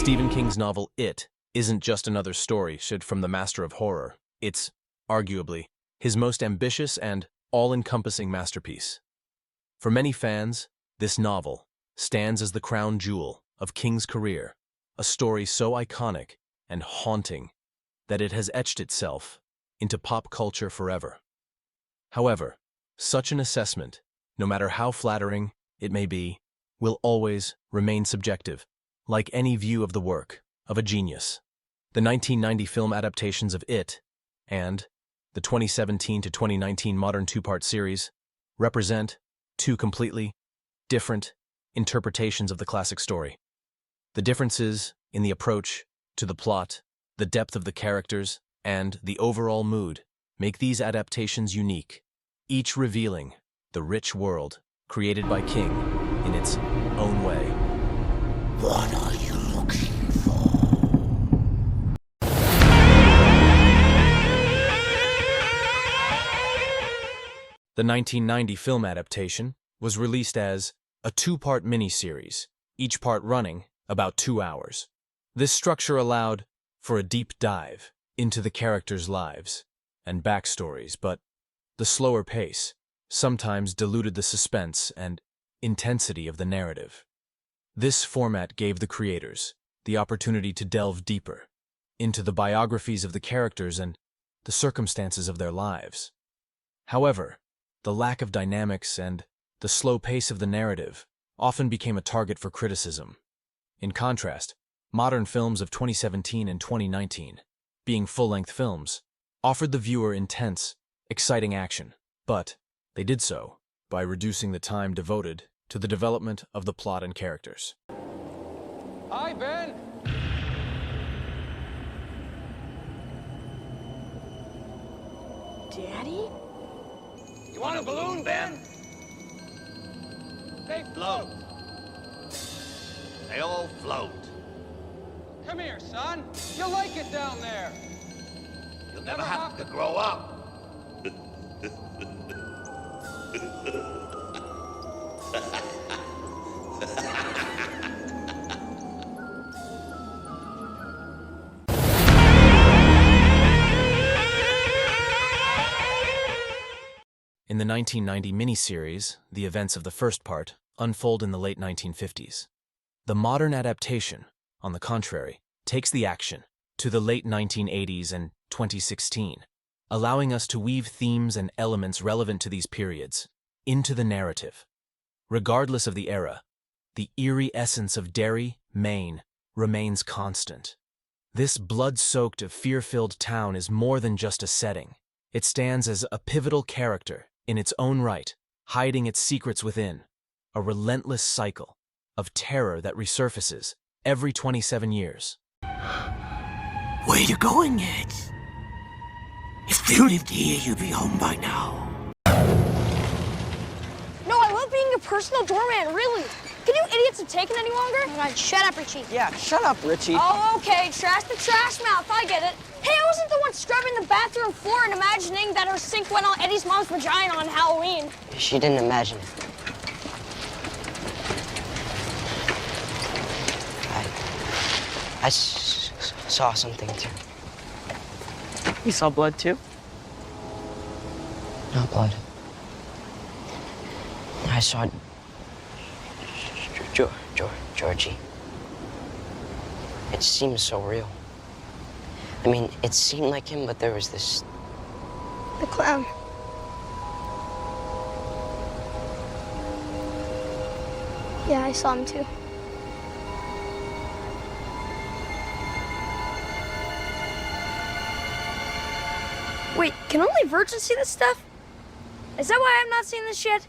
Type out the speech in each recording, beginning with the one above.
Stephen King's novel It isn't just another story shed from the master of horror. It's, arguably, his most ambitious and all-encompassing masterpiece. For many fans, this novel stands as the crown jewel of King's career, a story so iconic and haunting that it has etched itself into pop culture forever. However, such an assessment, no matter how flattering it may be, will always remain subjective, like any view of the work of a genius. The 1990 film adaptations of It and the 2017 to 2019 modern two-part series represent two completely different interpretations of the classic story. The differences in the approach to the plot, the depth of the characters, and the overall mood make these adaptations unique, each revealing the rich world created by King in its own way. What are you looking for? The 1990 film adaptation was released as a two-part miniseries, each part running about 2 hours. This structure allowed for a deep dive into the characters' lives and backstories, but the slower pace sometimes diluted the suspense and intensity of the narrative. This format gave the creators the opportunity to delve deeper into the biographies of the characters and the circumstances of their lives. However, the lack of dynamics and the slow pace of the narrative often became a target for criticism. In contrast, modern films of 2017 and 2019, being full-length films, offered the viewer intense, exciting action, but they did so by reducing the time devoted to the development of the plot and characters. Hi, Ben. Daddy? You want a balloon, Ben? They float. They all float. Come here, son. You'll like it down there. You'll never have to grow up. In the 1990 miniseries, the events of the first part unfold in the late 1950s. The modern adaptation, on the contrary, takes the action to the late 1980s and 2016, allowing us to weave themes and elements relevant to these periods into the narrative. Regardless of the era, the eerie essence of Derry, Maine, remains constant. This blood-soaked, fear-filled town is more than just a setting. It stands as a pivotal character in its own right, hiding its secrets within, a relentless cycle of terror that resurfaces every 27 years. Where you going, Ed? If you lived here, you'd be home by now. No, I love being a personal doorman, really. Can you idiots have taken any longer? All right, shut up, Richie. Yeah, shut up, Richie. Oh, okay, trash the trash mouth, I get it. Hey, I wasn't the one scrubbing the bathroom floor and imagining that her sink went on Eddie's mom's vagina on Halloween. She didn't imagine it. I saw something, too. You saw blood, too? Not blood. I saw Georgie. It seemed so real. I mean, it seemed like him, but there was this... The clown. Yeah, I saw him too. Wait, can only virgins see this stuff? Is that why I'm not seeing this yet?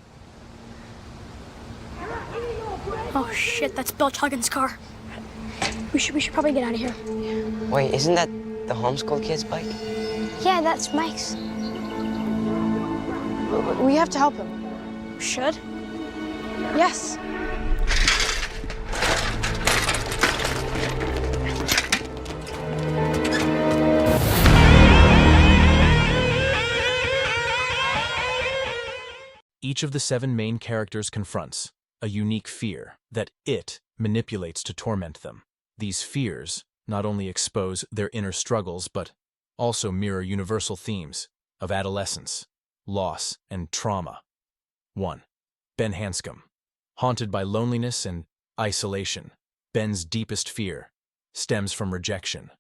Oh shit, that's Bill Huggins' car. We should probably get out of here. Wait, isn't that the homeschool kid's bike? Yeah, that's Mike's. We have to help him. Should? Yes. Each of the 7 main characters confronts a unique fear that it manipulates to torment them. These fears not only expose their inner struggles, but also mirror universal themes of adolescence, loss, and trauma. 1. Ben Hanscom. Haunted by loneliness and isolation, Ben's deepest fear stems from rejection.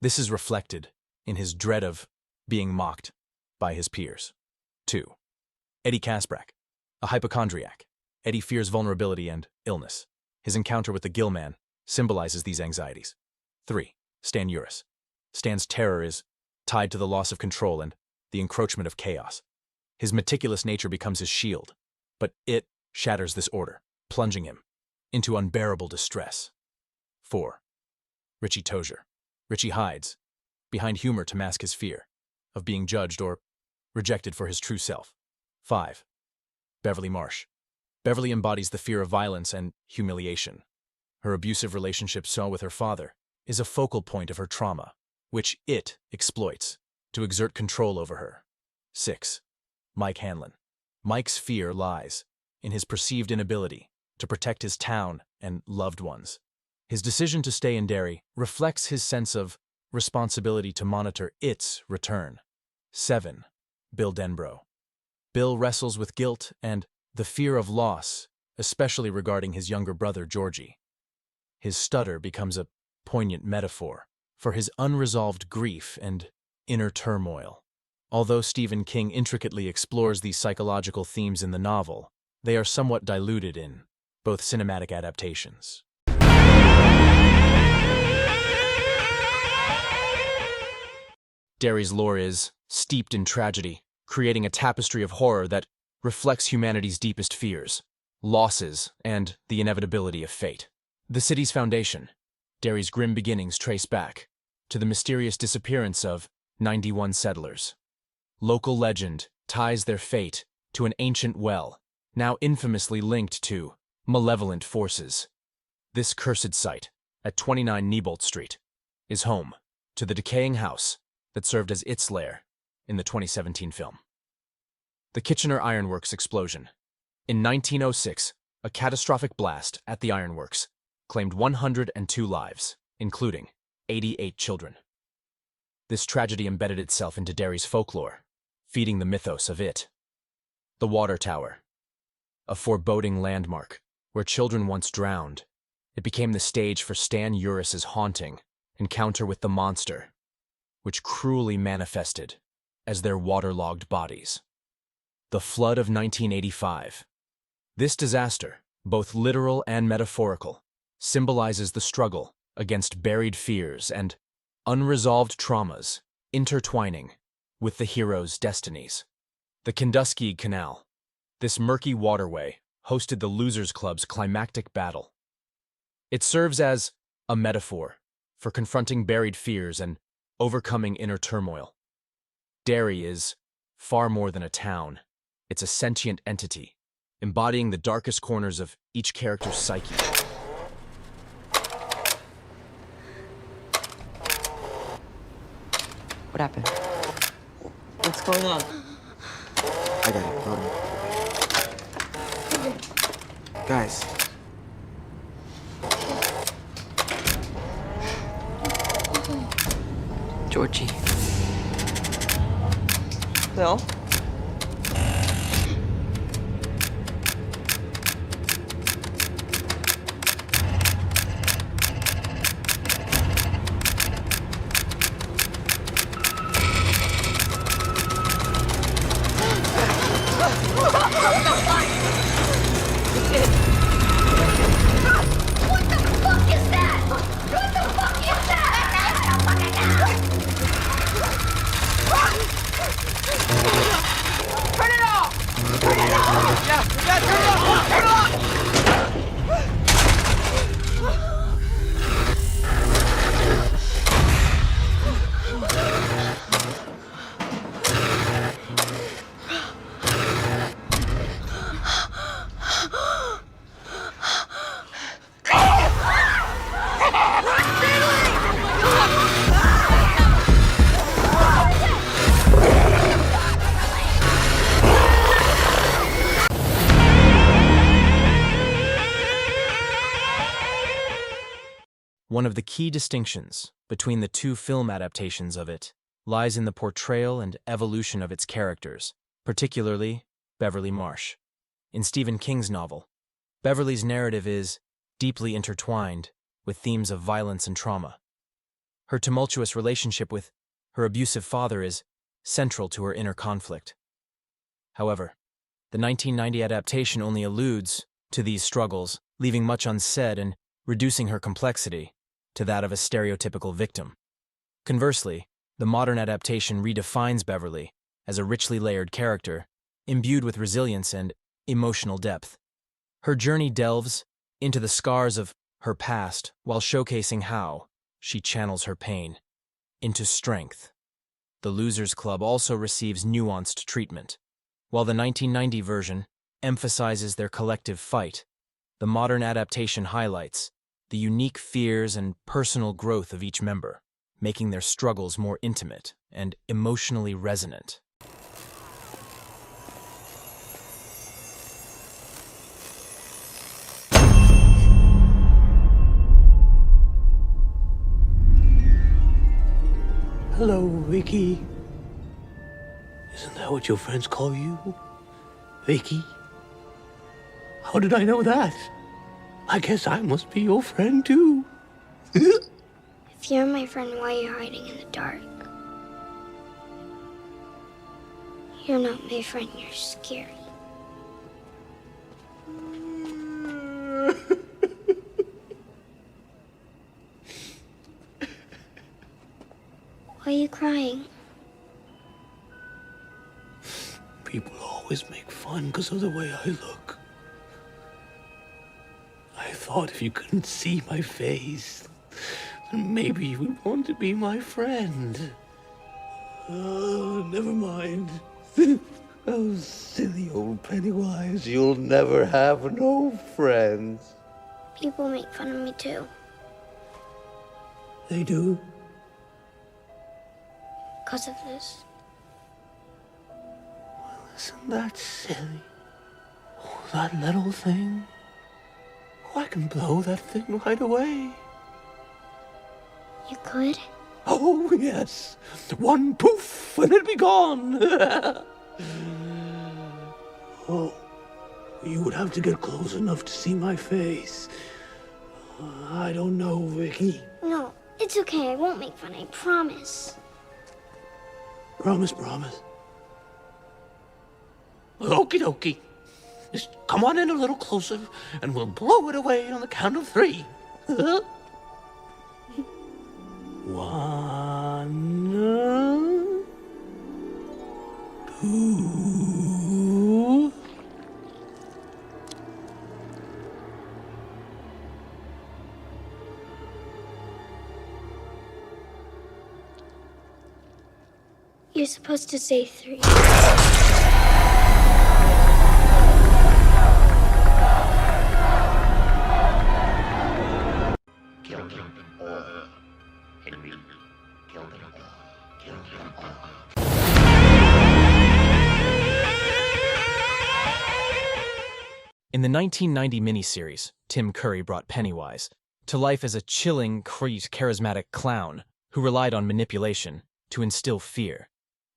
This is reflected in his dread of being mocked by his peers. 2. Eddie Kasprak. A hypochondriac, Eddie fears vulnerability and illness. His encounter with the Gill Man symbolizes these anxieties. 3. Stan Uris. Stan's terror is tied to the loss of control and the encroachment of chaos. His meticulous nature becomes his shield, but it shatters this order, plunging him into unbearable distress. 4. Richie Tozier. Richie hides behind humor to mask his fear of being judged or rejected for his true self. 5. Beverly Marsh. Beverly embodies the fear of violence and humiliation. Her abusive relationship with her father is a focal point of her trauma, which it exploits to exert control over her. 6. Mike Hanlon. Mike's fear lies in his perceived inability to protect his town and loved ones. His decision to stay in Derry reflects his sense of responsibility to monitor its return. 7. Bill Denbrough. Bill wrestles with guilt and the fear of loss, especially regarding his younger brother, Georgie. His stutter becomes a poignant metaphor for his unresolved grief and inner turmoil. Although Stephen King intricately explores these psychological themes in the novel, they are somewhat diluted in both cinematic adaptations. Derry's lore is steeped in tragedy, creating a tapestry of horror that reflects humanity's deepest fears, losses, and the inevitability of fate. The city's foundation, Derry's grim beginnings, trace back to the mysterious disappearance of 91 settlers. Local legend ties their fate to an ancient well, now infamously linked to malevolent forces. This cursed site, at 29 Neibolt Street, is home to the decaying house that served as its lair in the 2017 film. The Kitchener Ironworks explosion. In 1906, a catastrophic blast at the ironworks claimed 102 lives, including 88 children. This tragedy embedded itself into Derry's folklore, feeding the mythos of it. The Water Tower. A foreboding landmark where children once drowned, it became the stage for Stan Uris's haunting encounter with the monster, which cruelly manifested as their waterlogged bodies. The flood of 1985. This disaster, both literal and metaphorical, symbolizes the struggle against buried fears and unresolved traumas intertwining with the heroes' destinies. The Kenduskeag Canal. This murky waterway hosted the Losers Club's climactic battle. It serves as a metaphor for confronting buried fears and overcoming inner turmoil. Derry is far more than a town. It's a sentient entity, embodying the darkest corners of each character's psyche. What happened? What's going on? I got it. Hold on. Guys. Georgie. Bill? What the fuck is that? What the fuck is that? One of the key distinctions between the two film adaptations of it lies in the portrayal and evolution of its characters, particularly Beverly Marsh. In Stephen King's novel, Beverly's narrative is deeply intertwined with themes of violence and trauma. Her tumultuous relationship with her abusive father is central to her inner conflict. However, the 1990 adaptation only alludes to these struggles, leaving much unsaid and reducing her complexity to that of a stereotypical victim. Conversely, the modern adaptation redefines Beverly as a richly layered character, imbued with resilience and emotional depth. Her journey delves into the scars of her past while showcasing how she channels her pain into strength. The Losers Club also receives nuanced treatment. While the 1990 version emphasizes their collective fight, the modern adaptation highlights the unique fears and personal growth of each member, making their struggles more intimate and emotionally resonant. Hello, Vicky. Isn't that what your friends call you? Vicky? How did I know that? I guess I must be your friend, too. If you're my friend, why are you hiding in the dark? You're not my friend, you're scary. Why are you crying? People always make fun because of the way I look. I thought if you couldn't see my face, then maybe you would want to be my friend. Oh, never mind. Oh, silly old Pennywise, you'll never have no friends. People make fun of me too. They do? Because of this. Isn't that silly? Oh, that little thing. Oh, I can blow that thing right away. You could? Oh, yes. One poof and it'd be gone. Oh, you would have to get close enough to see my face. I don't know, Vicky. No, it's okay. I won't make fun. I promise. Promise, promise. Okie dokie. Just come on in a little closer and we'll blow it away on the count of 3. 1, 2. You're supposed to say 3. In the 1990 miniseries, Tim Curry brought Pennywise to life as a chilling, charismatic clown who relied on manipulation to instill fear.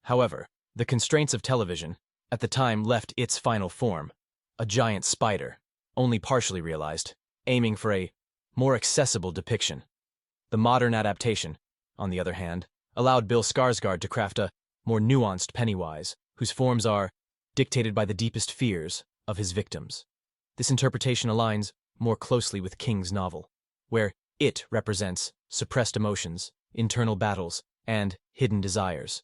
However, the constraints of television at the time left its final form, a giant spider, only partially realized, aiming for a more accessible depiction. The modern adaptation, on the other hand, allowed Bill Skarsgård to craft a more nuanced Pennywise, whose forms are dictated by the deepest fears of his victims. This interpretation aligns more closely with King's novel, where it represents suppressed emotions, internal battles, and hidden desires.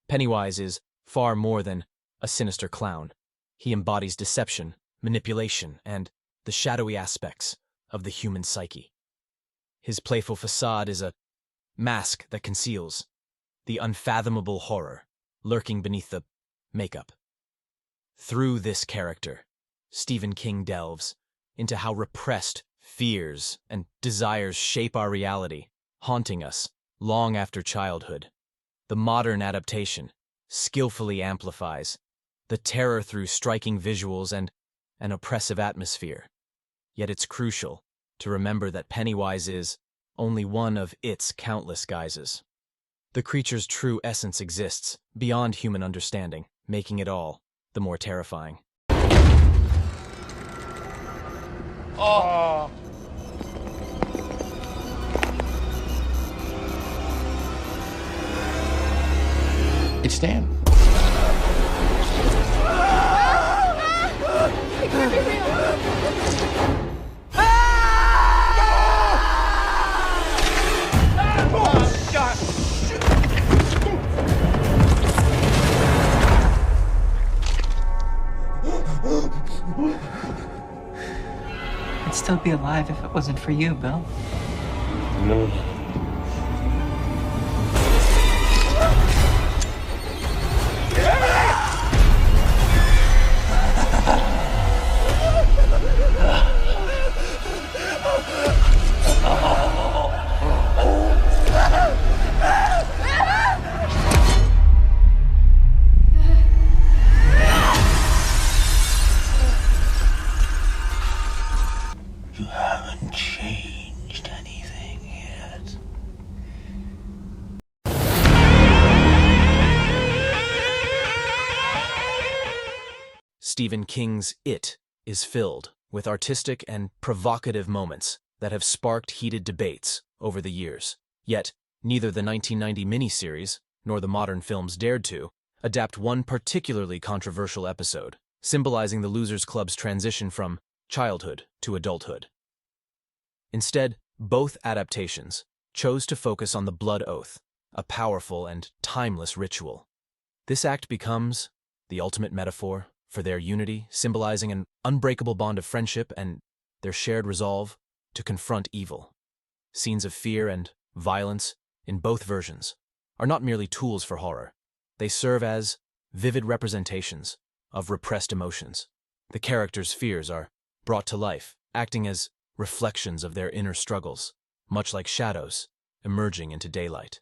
Pennywise is far more than a sinister clown. He embodies deception, manipulation, and the shadowy aspects of the human psyche. His playful facade is a mask that conceals the unfathomable horror lurking beneath the makeup. Through this character, Stephen King delves into how repressed fears and desires shape our reality, haunting us long after childhood. The modern adaptation skillfully amplifies the terror through striking visuals and an oppressive atmosphere. Yet it's crucial to remember that Pennywise is only one of its countless guises. The creature's true essence exists, beyond human understanding, making it all the more terrifying. Oh! It's Dan. I'd still be alive if it wasn't for you, Bill. No. You haven't changed anything yet. Stephen King's It is filled with artistic and provocative moments that have sparked heated debates over the years. Yet, neither the 1990 miniseries nor the modern films dared to adapt one particularly controversial episode, symbolizing the Losers Club's transition from childhood to adulthood. Instead, both adaptations chose to focus on the blood oath, a powerful and timeless ritual. This act becomes the ultimate metaphor for their unity, symbolizing an unbreakable bond of friendship and their shared resolve to confront evil. Scenes of fear and violence in both versions are not merely tools for horror. They serve as vivid representations of repressed emotions. The characters' fears are brought to life, acting as reflections of their inner struggles, much like shadows emerging into daylight.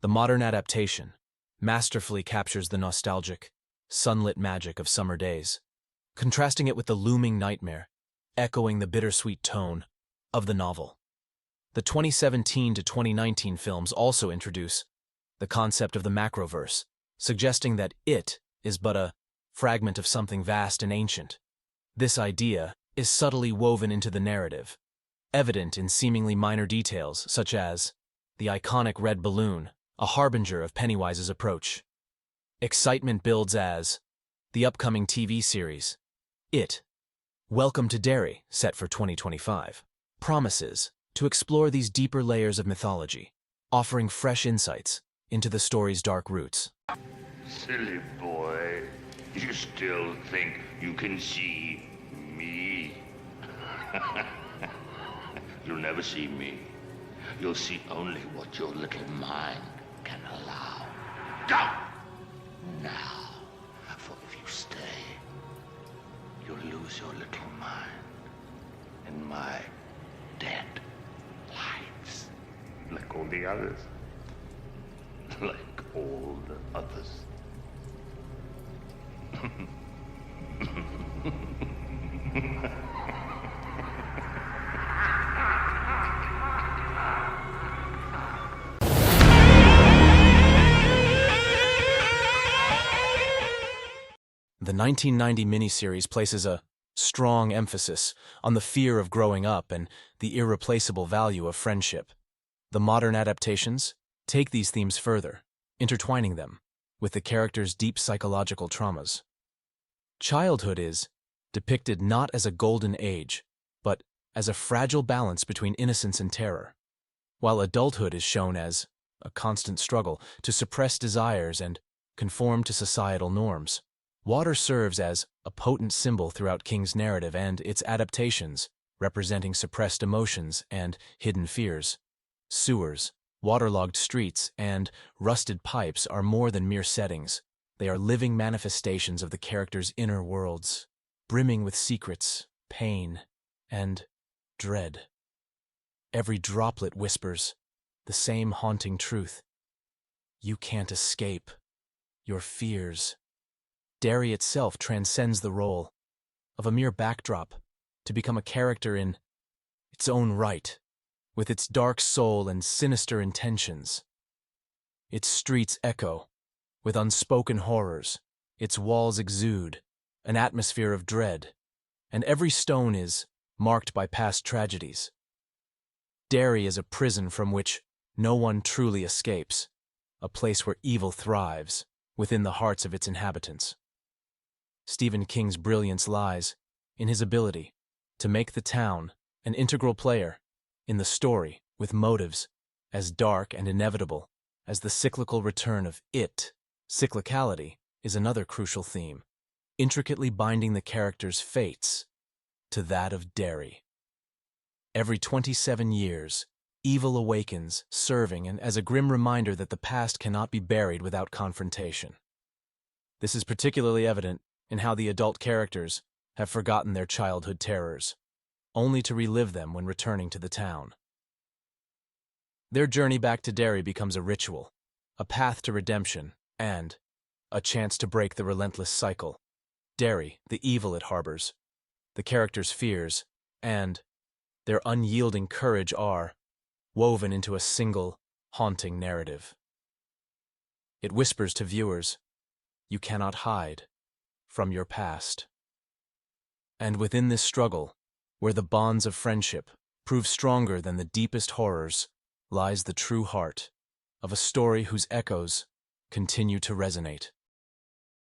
The modern adaptation masterfully captures the nostalgic, sunlit magic of summer days, contrasting it with the looming nightmare, echoing the bittersweet tone of the novel. The 2017 to 2019 films also introduce the concept of the macroverse, suggesting that it is but a fragment of something vast and ancient. This idea is subtly woven into the narrative, evident in seemingly minor details such as the iconic red balloon, a harbinger of Pennywise's approach. Excitement builds as the upcoming TV series, It, Welcome to Derry, set for 2025, promises to explore these deeper layers of mythology, offering fresh insights into the story's dark roots. Silly boy, you still think you can see me? You'll never see me. You'll see only what your little mind can allow. Go! Now, for if you stay, you'll lose your little mind in my dead lives. Like all the others. Like all the others. The 1990 miniseries places a strong emphasis on the fear of growing up and the irreplaceable value of friendship. The modern adaptations take these themes further, intertwining them with the characters' deep psychological traumas. Childhood is depicted not as a golden age, but as a fragile balance between innocence and terror, while adulthood is shown as a constant struggle to suppress desires and conform to societal norms. Water serves as a potent symbol throughout King's narrative and its adaptations, representing suppressed emotions and hidden fears. Sewers, waterlogged streets, and rusted pipes are more than mere settings. They are living manifestations of the characters' inner worlds, brimming with secrets, pain, and dread. Every droplet whispers the same haunting truth. You can't escape your fears. Derry itself transcends the role of a mere backdrop to become a character in its own right, with its dark soul and sinister intentions. Its streets echo with unspoken horrors, its walls exude an atmosphere of dread, and every stone is marked by past tragedies. Derry is a prison from which no one truly escapes, a place where evil thrives within the hearts of its inhabitants. Stephen King's brilliance lies in his ability to make the town an integral player in the story, with motives as dark and inevitable as the cyclical return of it. Cyclicality is another crucial theme, intricately binding the character's fates to that of Derry. Every 27 years, evil awakens, serving and as a grim reminder that the past cannot be buried without confrontation. This is particularly evident in how the adult characters have forgotten their childhood terrors, only to relive them when returning to the town. Their journey back to Derry becomes a ritual, a path to redemption, and a chance to break the relentless cycle. Derry, the evil it harbors, the characters' fears, and their unyielding courage are woven into a single, haunting narrative. It whispers to viewers, you cannot hide from your past. And within this struggle, where the bonds of friendship prove stronger than the deepest horrors, lies the true heart of a story whose echoes continue to resonate.